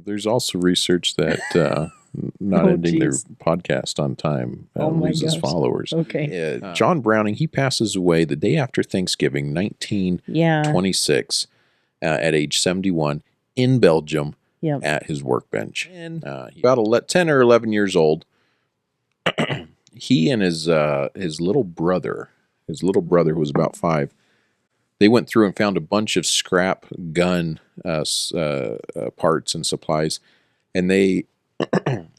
There's also research that not ending their podcast on time loses followers. Okay. John Browning, he passes away the day after Thanksgiving, 1926, at age 71 in Belgium at his workbench. And about 10 or 11 years old, he and his little brother who was about 5, they went through and found a bunch of scrap gun parts and supplies, and they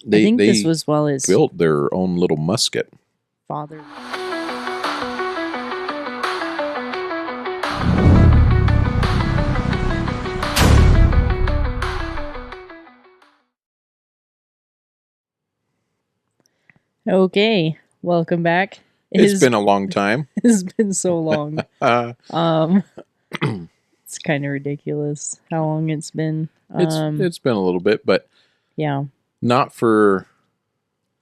this was while his built their own little musket. Father. Okay, welcome back. It's been a long time. It's been so long. It's kind of ridiculous how long it's been. It's been a little bit, but yeah, not for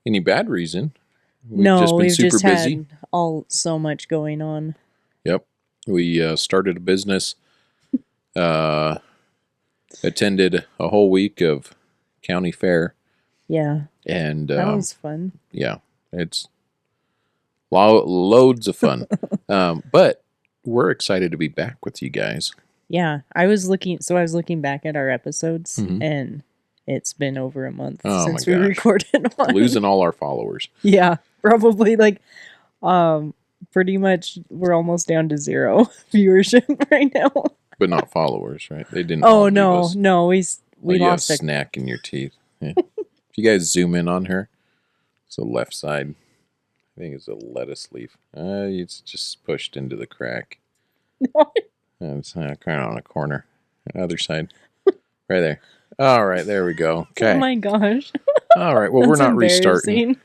any bad reason. We've just had so much going on. Yep, we started a business. Attended a whole week of county fair. Yeah, and that was fun. Yeah, it's loads of fun. But we're excited to be back with you guys. Yeah, I was looking back at our episodes, and it's been over a month since we recorded one. Losing all our followers. Yeah, probably pretty much we're almost down to 0 viewership right now. But not followers, right? They didn't. Oh no, we lost a snack in your teeth. Yeah. If you guys zoom in on her, it's the left side. I think it's a lettuce leaf. It's just pushed into the crack. It's kind of on a corner. Other side. Right there. All right, there we go. Okay. Oh my gosh. All right, well, we're not restarting.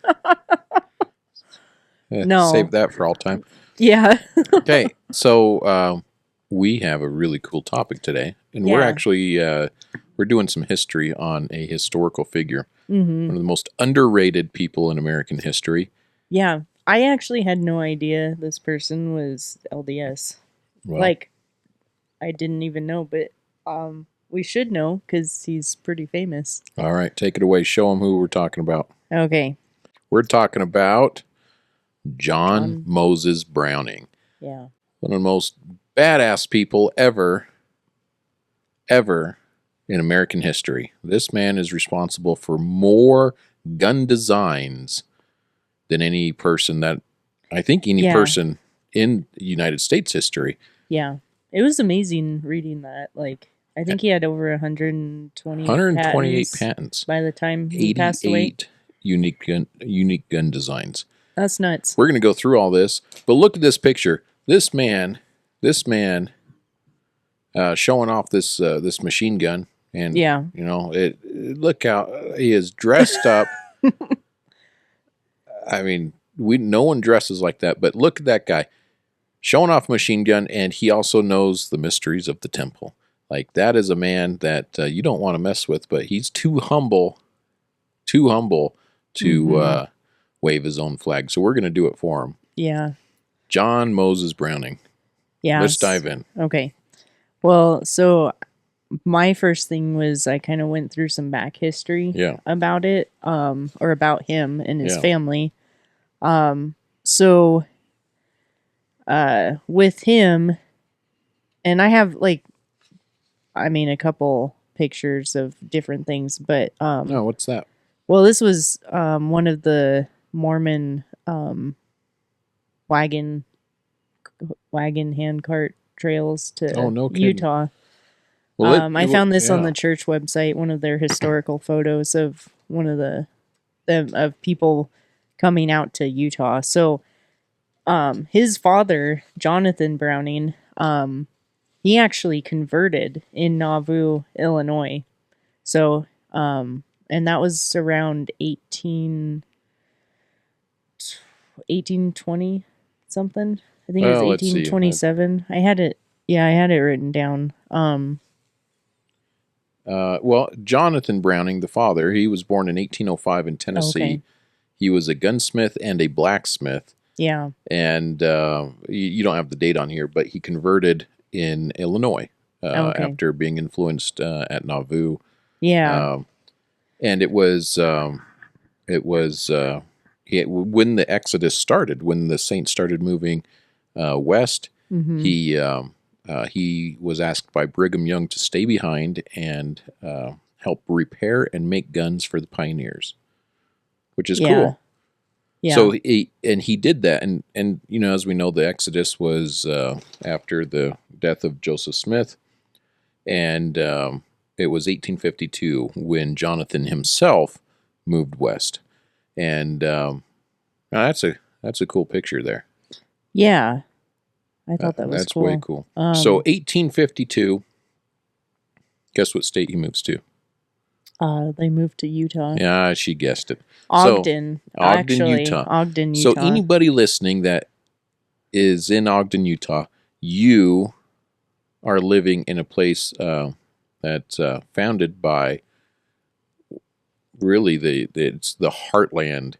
No. Save that for all time. Yeah. Okay, so we have a really cool topic today. And we're actually, we're doing some history on a historical figure. One of the most underrated people in American history. Yeah, I actually had no idea this person was LDS. Well, I didn't even know, but we should know because he's pretty famous. All right, take it away. Show them who we're talking about. Okay. We're talking about John Moses Browning. Yeah. One of the most badass people ever in American history. This man is responsible for more gun designs than any person person in United States history. Yeah. It was amazing reading that. I think he had over 128 patents by the time he passed away. 88 unique gun designs. That's nuts. We're going to go through all this, but look at this picture. This man showing off this machine gun. And, look how he is dressed up. I mean, no one dresses like that, but look at that guy showing off a machine gun, and he also knows the mysteries of the temple. That is a man that you don't want to mess with, but he's too humble to wave his own flag. So we're going to do it for him. Yeah. John Moses Browning. Yeah. Let's dive in. Okay. Well, so my first thing was I kind of went through some back history about it, or about him and his family. So with him, and I have a couple pictures of different things, but what's that? Well, this was one of the Mormon wagon handcart trails to Utah. Well, I found this on the church website, one of their historical photos of one of of people coming out to Utah. So his father, Jonathan Browning, he actually converted in Nauvoo, Illinois. So, and that was around 1820 something. I think it was 1827. I had it written down. Well, Jonathan Browning, the father, he was born in 1805 in Tennessee. Okay. He was a gunsmith and a blacksmith. Yeah. And you don't have the date on here, but he converted in Illinois after being influenced at Nauvoo Yeah. And it was when the Exodus started, when the saints started moving west, he was asked by Brigham Young to stay behind and help repair and make guns for the pioneers, which is cool. Yeah. So he did that, and you know, as we know, the Exodus was after the death of Joseph Smith, and it was 1852 when Jonathan himself moved west, and that's a cool picture there. Yeah, I thought that was that's cool. Way cool. So 1852. Guess what state he moves to? They moved to Utah. Yeah, she guessed it. Ogden. So, Ogden, Utah. Ogden, Utah. So anybody listening that is in Ogden, Utah, you are living in a place that's founded by really it's the heartland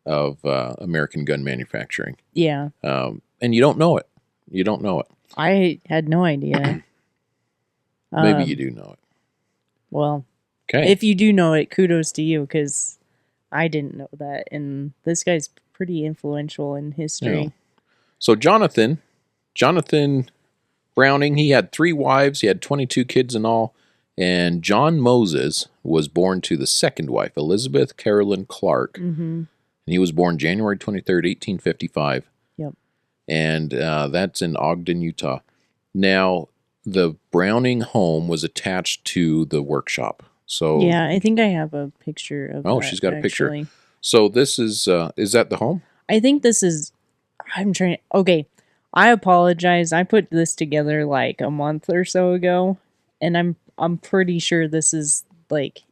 of American gun manufacturing. Yeah. And you don't know it. You don't know it. I had no idea. Maybe you do know it. Well, okay. If you do know it, kudos to you, because I didn't know that. And this guy's pretty influential in history. Yeah. So Jonathan Browning, he had 3 wives. He had 22 kids in all. And John Moses was born to the second wife, Elizabeth Carolyn Clark. And he was born January 23rd, 1855. Yep. And that's in Ogden, Utah. Now, the Browning home was attached to the workshop. So yeah, I think I have a picture of that, she's got a picture. Actually. So this is that the home? I think this is, okay, I apologize. I put this together like a month or so ago, and I'm pretty sure this is like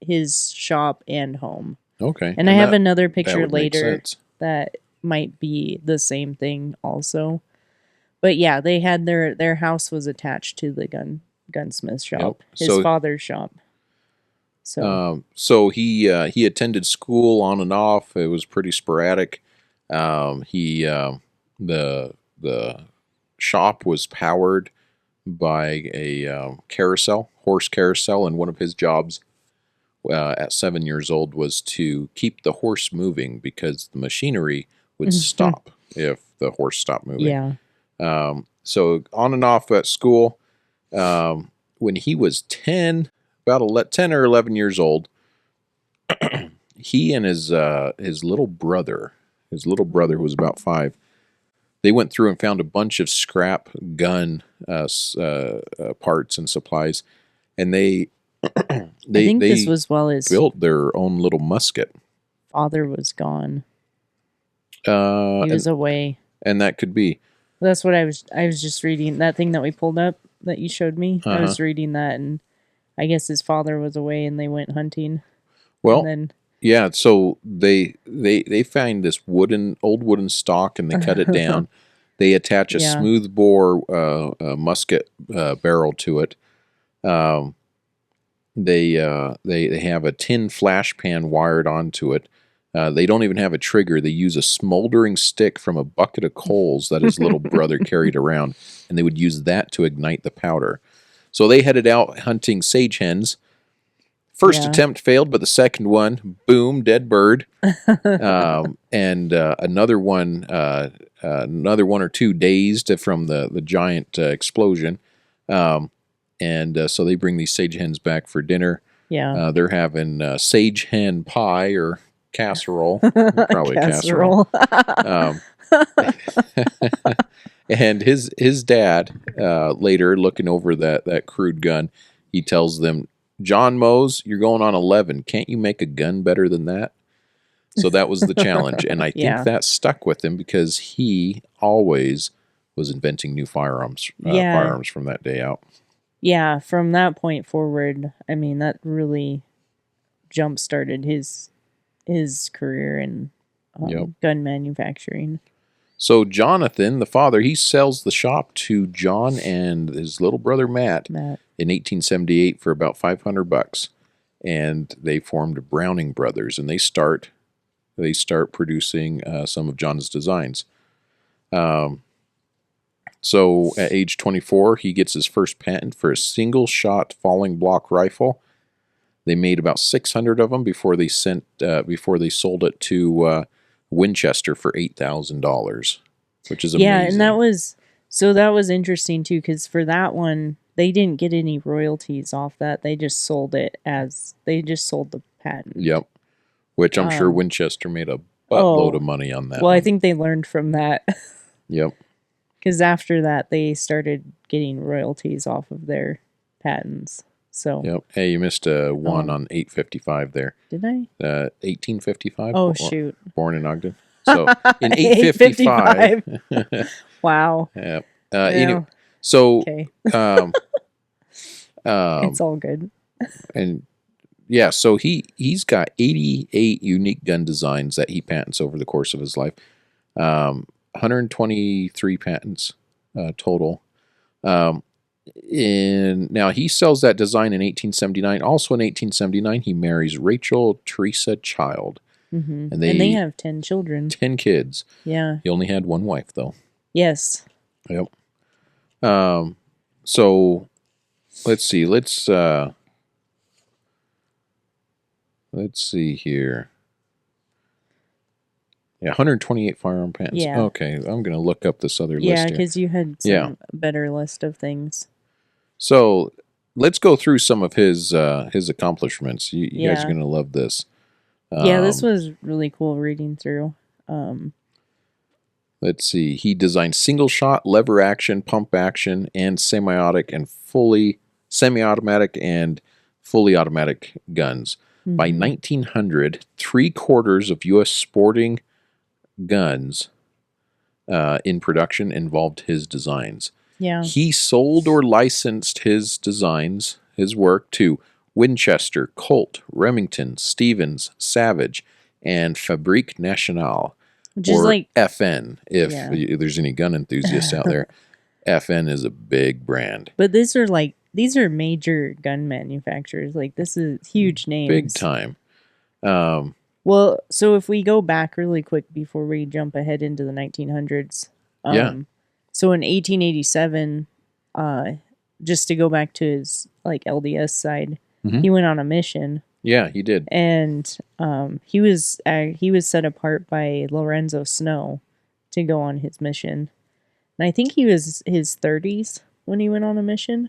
his shop and home. Okay. And I have another picture later that might be the same thing also. But yeah, they had their house was attached to the gunsmith shop, his father's shop. So he attended school on and off. It was pretty sporadic. The shop was powered by a horse carousel, and one of his jobs at 7 years old was to keep the horse moving because the machinery would stop if the horse stopped moving. Yeah. So on and off at school. When he was 10 or 11 years old, he and his little brother who was about 5, they went through and found a bunch of scrap gun parts and supplies, and they this was while his built their own little musket. Father was gone. He was away, and that could be. That's what I was just reading, that thing that we pulled up that you showed me. I was reading that, and I guess his father was away and they went hunting. Well, yeah, so they find this old wooden stock, and they cut it down. They attach a smooth bore musket barrel to it. They have a tin flash pan wired onto it. They don't even have a trigger. They use a smoldering stick from a bucket of coals that his little brother carried around, and they would use that to ignite the powder. So they headed out hunting sage hens. First attempt failed, but the second one, boom, dead bird. And another one or two dazed from the giant explosion. And so they bring these sage hens back for dinner. Yeah. They're having sage hen pie or casserole, probably casserole. And his dad, later looking over that crude gun, he tells them, "John Mose, you're going on 11. Can't you make a gun better than that?" So that was the challenge, and I think that stuck with him because he always was inventing new firearms from that day out. Yeah, from that point forward, I mean, that really jump-started his career in gun manufacturing. So Jonathan, the father, he sells the shop to John and his little brother Matt. In 1878 for about $500, and they formed Browning Brothers, and they start producing some of John's designs. So at age 24, he gets his first patent for a single-shot falling block rifle. They made about 600 of them before they sold it to Winchester for $8,000, which is amazing. Yeah, and that was interesting too, because for that one, they didn't get any royalties off that. They just sold the patent. Yep. Which I'm sure Winchester made a buttload of money on that. Well, I think they learned from that. Yep. Because after that, they started getting royalties off of their patents. So. Yep. Hey, you missed one on 855 there. Did I? 1855. Oh, shoot. Born in Ogden. So in 855. Wow. Yeah. Anyway, so. Okay. It's all good. And yeah, so he's got 88 unique gun designs that he patents over the course of his life. 123 patents total. Now he sells that design in 1879. Also in 1879, he marries Rachel Teresa Child. Mm-hmm. And they have 10 children. 10 kids. Yeah. He only had one wife, though. Yes. Yep. So let's see. Let's see here. Yeah, 128 firearm patents. Yeah. Okay, I'm going to look up this other list here. Yeah, because you had some better list of things. So let's go through some of his accomplishments. You guys are going to love this. This was really cool reading through. Let's see. He designed single shot, lever action, pump action, and semi-automatic and fully automatic guns. Mm-hmm. By 1900, 3/4 of U.S. sporting guns in production involved his designs. Yeah. He sold or licensed his designs, his work, to Winchester, Colt, Remington, Stevens, Savage, and Fabrique Nationale. Which is like FN, if there's any gun enthusiasts out there. FN is a big brand. But these are major gun manufacturers. Like, this is huge names. Big time. Well, so if we go back really quick before we jump ahead into the 1900s. So in 1887, just to go back to his LDS side, he went on a mission. Yeah, he did. And he was set apart by Lorenzo Snow to go on his mission. And I think he was his 30s when he went on a mission.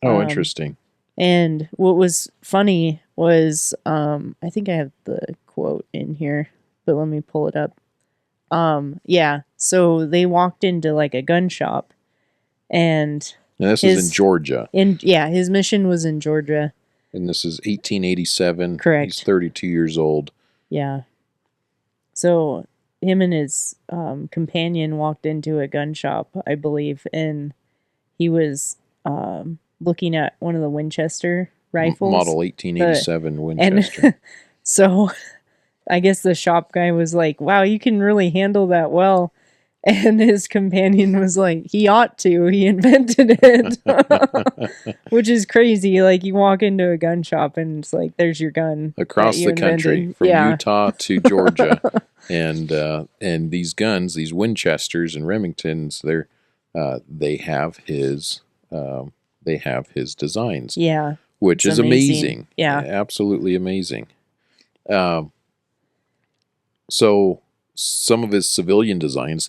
Oh, interesting. And what was funny was, I think I have the quote in here, but let me pull it up. So they walked into a gun shop, and this is in Georgia. His mission was in Georgia. And this is 1887. Correct. He's 32 years old. Yeah. So him and his companion walked into a gun shop, I believe, and he was looking at one of the Winchester rifles. Model 1887 Winchester. And so I guess the shop guy was like, wow, you can really handle that well. And his companion was like, he ought to. He invented it. Which is crazy. You walk into a gun shop and it's like, there's your gun. Across the country, from Utah to Georgia. And these guns, these Winchesters and Remingtons, they have his designs. Yeah. Which is amazing. Yeah. Absolutely amazing. So some of his civilian designs,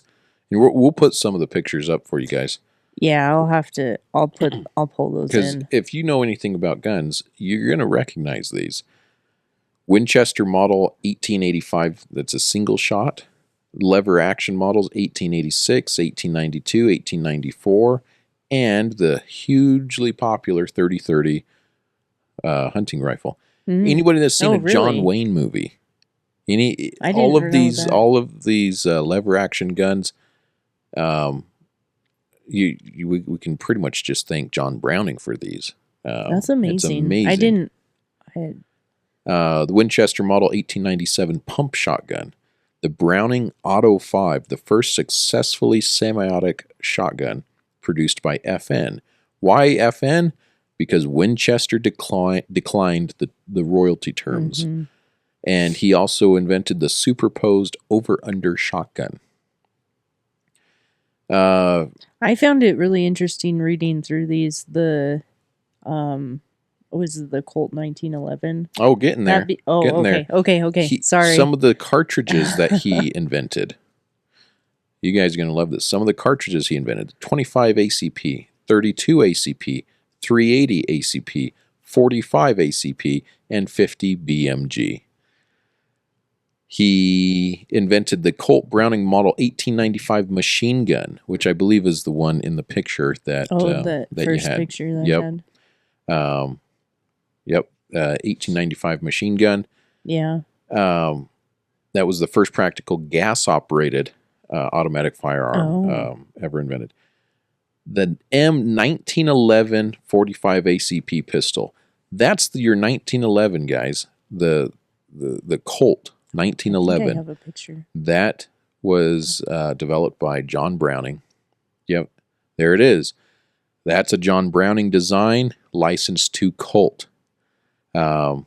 and we'll put some of the pictures up for you guys. Yeah, I'll pull those in. Because if you know anything about guns, you're going to recognize these. Winchester model 1885, that's a single shot. Lever action models 1886, 1892, 1894, and the hugely popular 30-30 hunting rifle. Mm-hmm. Anybody that's seen a John Wayne movie, all of these lever action guns, we can pretty much just thank John Browning for these. That's amazing. It's amazing. The Winchester model 1897 pump shotgun, the Browning Auto 5, the first successfully semi-automatic shotgun produced by FN. Why FN? Because Winchester declined the royalty terms. Mm-hmm. And he also invented the superposed over-under shotgun. I found it really interesting reading through these. was the Colt 1911. Oh, getting there. Getting okay. there. Okay. Sorry. Some of the cartridges that he invented. You guys are going to love this. Some of the cartridges he invented: 25 ACP, 32 ACP, 380 ACP, 45 ACP, and 50 BMG. He invented the Colt Browning Model 1895 machine gun, which I believe is the one in the picture that that first you had. Picture that I had. 1895 machine gun. Yeah. That was the first practical gas-operated automatic firearm ever invented. The M1911 45 ACP pistol. That's your 1911, guys. The Colt 1911. I think I have a picture. That was developed by John Browning. Yep, there it is. That's a John Browning design, licensed to Colt. And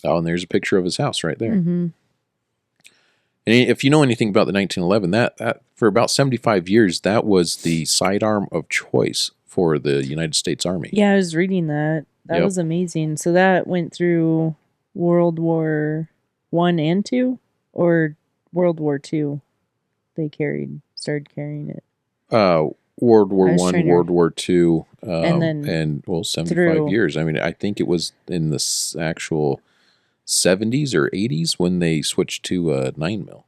there's a picture of his house right there. Mm-hmm. And if you know anything about the 1911, that for about 75 years, that was the sidearm of choice for the United States Army. Yeah, I was reading that. That was amazing. So that went through World War I and II, or World War II? They started carrying it. World War I, World War II, and 75 years. I mean, I think it was in the actual 70s or 80s when they switched to 9mm.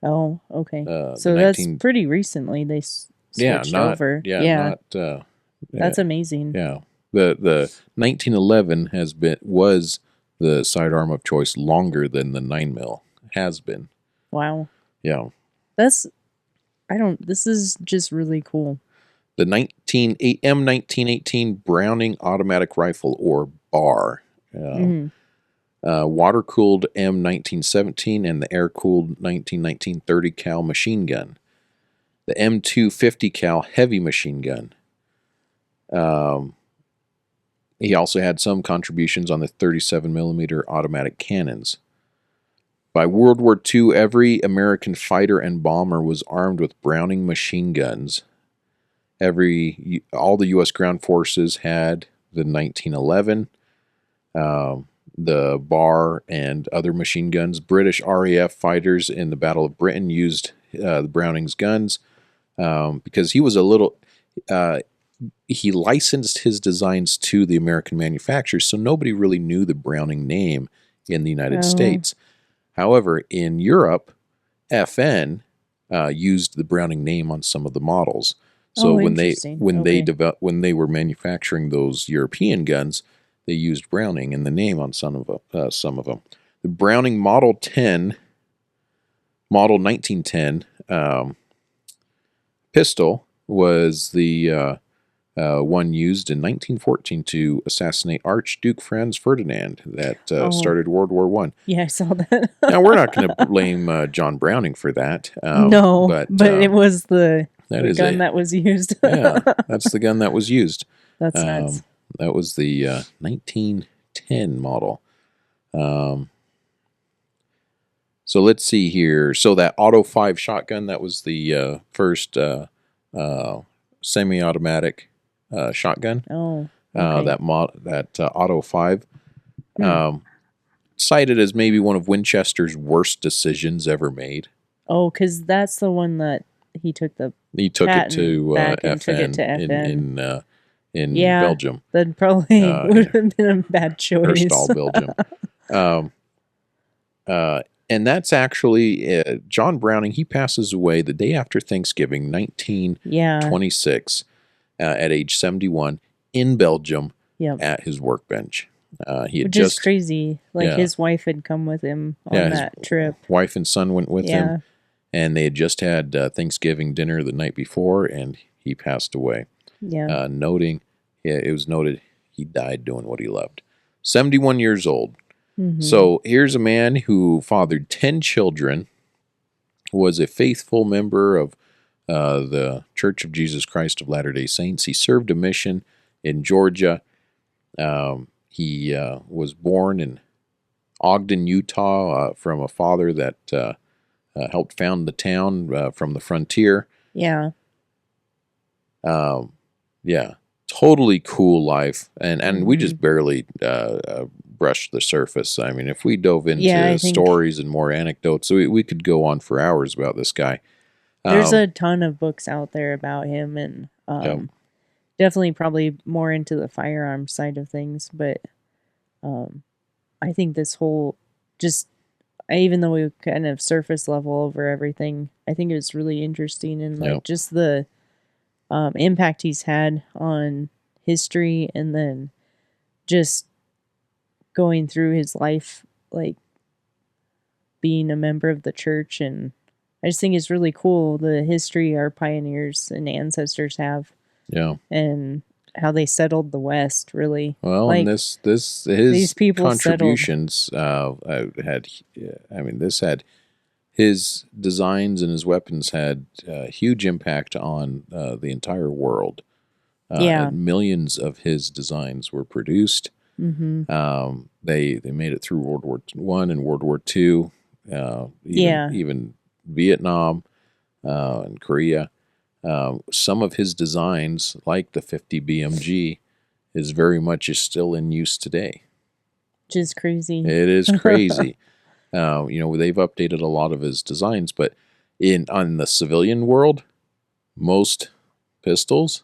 Oh, okay. So that's pretty recently they switched over. That's amazing. Yeah. The 1911 was the sidearm of choice longer than the 9mm has been. Wow. Yeah. This is just really cool. The M1918 Browning automatic rifle, or BAR. Water-cooled M1917 and the air-cooled 1919 30 cal machine gun. The M250 cal heavy machine gun. He also had some contributions on the 37mm automatic cannons. By World War II, every American fighter and bomber was armed with Browning machine guns. All the U.S. ground forces had the 1911, the BAR, and other machine guns. British RAF fighters in the Battle of Britain used the Browning's guns because he was he licensed his designs to the American manufacturers, so nobody really knew the Browning name in the United States. However, in Europe, FN used the Browning name on some of the models. So when they were manufacturing those European guns, they used Browning in the name on some of them. The Browning Model 1910 pistol was the one used in 1914 to assassinate Archduke Franz Ferdinand that started World War I. Yeah, I saw that. Now, we're not going to blame John Browning for that. No, but it was the gun that was used. Yeah, that's the gun that was used. That's nuts. That was the 1910 model. So let's see here. So that Auto 5 shotgun, that was the first semi-automatic shotgun. Oh, okay. That Auto 5, cited as maybe one of Winchester's worst decisions ever made. Oh, because that's the one that he took it to FN in Belgium. That probably would have been a bad choice. Belgium. And that's actually John Browning. He passes away the day after Thanksgiving, 1926, at age 71 in Belgium at his workbench. Which is crazy. His wife had come with him on that trip. Wife and son went with him, and they had just had Thanksgiving dinner the night before, and he passed away. Yeah. It was noted he died doing what he loved. 71 years old. Mm-hmm. So here's a man who fathered 10 children, was a faithful member of the Church of Jesus Christ of Latter-day Saints. He served a mission in Georgia. He was born in Ogden, Utah, from a father that helped found the town from the frontier. Yeah. totally cool life, and we just barely brushed the surface. I mean, if we dove into stories and more anecdotes, we could go on for hours about this guy. There's a ton of books out there about him, and definitely probably more into the firearm side of things. But I think this whole even though we kind of surface level over everything, I think it was really interesting, and like just the impact he's had on history, and then just going through his life, like being a member of the church. And I just think it's really cool the history our pioneers and ancestors have. Yeah. And how they settled the West, really. Well, like, and his these people contributions had his designs and his weapons had huge impact on the entire world. Millions of his designs were produced. Mm-hmm. They made it through World War I and World War II, even Vietnam and Korea. Some of his designs, like the 50 BMG, is still in use today. Which is crazy. It is crazy. They've updated a lot of his designs, but on the civilian world, most pistols,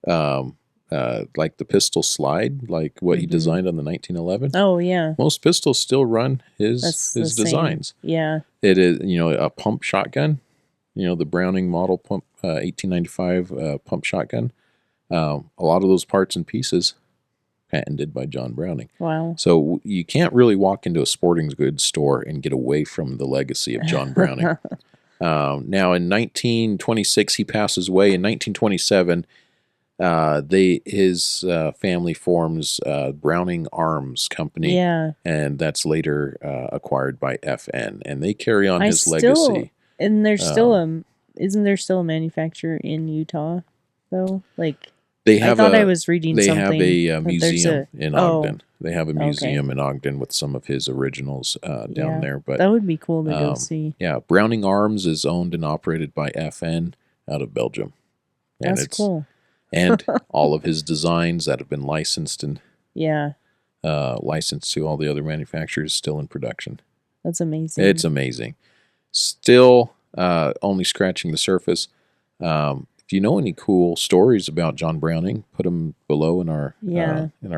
like the pistol slide, like what he designed on the 1911. Oh yeah. Most pistols still run his designs. Same. Yeah. It is, a pump shotgun. The Browning model pump, 1895 pump shotgun. A lot of those parts and pieces patented by John Browning. Wow. So you can't really walk into a sporting goods store and get away from the legacy of John Browning. Now in 1926, he passes away. In 1927, his family forms Browning Arms Company. Yeah. And that's later acquired by FN. And they carry on his legacy. And there's isn't there still a manufacturer in Utah, though? Like, I thought I was reading something. They have a museum in Ogden. They have a museum in Ogden with some of his originals down there. But that would be cool to go see. Yeah, Browning Arms is owned and operated by FN out of Belgium. And that's cool. And all of his designs that have been licensed and licensed to all the other manufacturers still in production. That's amazing. It's amazing. Still only scratching the surface. If you know any cool stories about John Browning, put them below in our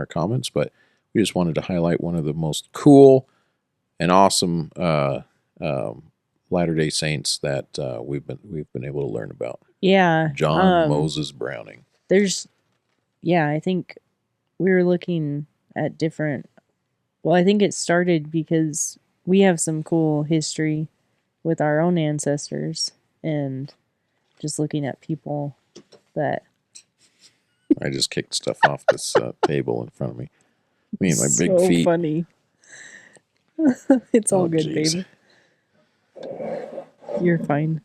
comments. But we just wanted to highlight one of the most cool and awesome Latter-day Saints that we've been able to learn about. Yeah, John Moses Browning. I think we were looking at different. Well, I think it started because we have some cool history with our own ancestors, and just looking at people that... I just kicked stuff off this table in front of me. Me and my big feet. So funny. It's all good, geez. Baby. You're fine.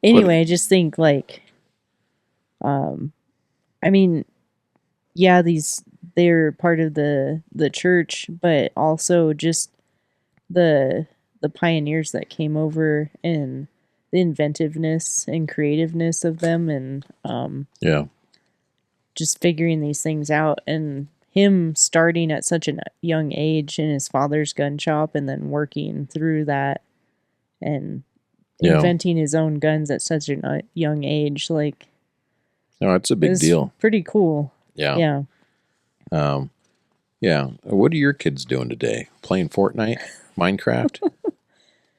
Anyway, I just think like, they're part of the church, but also just the pioneers that came over, and the inventiveness and creativeness of them, and just figuring these things out, and him starting at such a young age in his father's gun shop, and then working through that, and inventing his own guns at such a young age. Like, no, it's a big deal. Pretty cool. Yeah. What are your kids doing today? Playing Fortnite? Minecraft?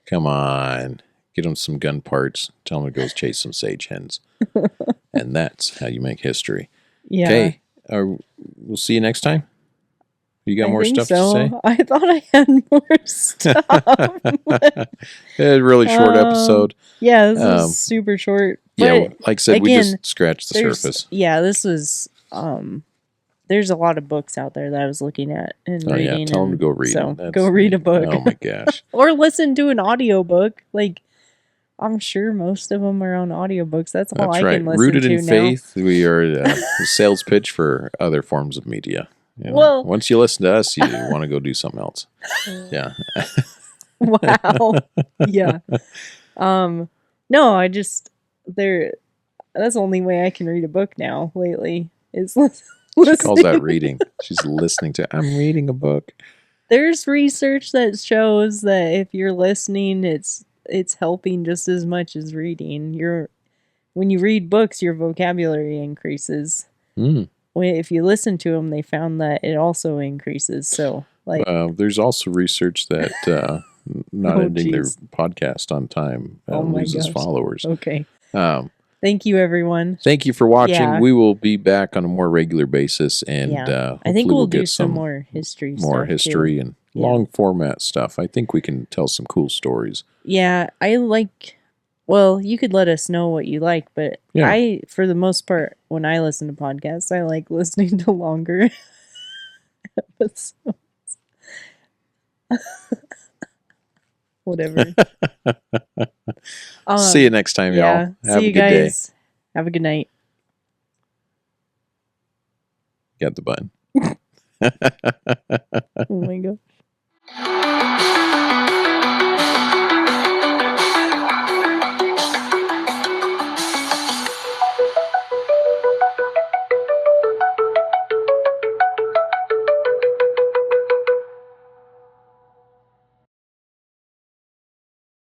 Come on. Get them some gun parts. Tell them to go chase some sage hens. And that's how you make history. Yeah. Okay. We'll see you next time. You got more stuff to say? I thought I had more stuff. It's a really short episode. Yeah, this was super short. Like I said, we just scratched the surface. Yeah, this was... there's a lot of books out there that I was looking at and reading. Yeah, tell them to go read. So go read a book. Oh my gosh. Or listen to an audiobook. Like, I'm sure most of them are on audiobooks. That's all I can listen Rooted to now. in Faith, we are a sales pitch for other forms of media. Well, once you listen to us, you want to go do something else. Yeah. Wow. Yeah. No, That's the only way I can read a book now lately. Is she calls that reading. She's listening to. I'm reading a book. There's research that shows that if you're listening, it's helping just as much as reading. When you read books, your vocabulary increases. If you listen to them, they found that it also increases. So, like, there's also research that not ending their podcast on time loses followers. Okay. Thank you, everyone. Thank you for watching. Yeah. We will be back on a more regular basis, and I think we'll do some more history too. And long format stuff. I think we can tell some cool stories. Yeah, I like. Well, you could let us know what you like, but for the most part, when I listen to podcasts, I like listening to longer episodes. Whatever. See you next time, y'all. Have a good day. Have a good night. Got the button. Oh my God.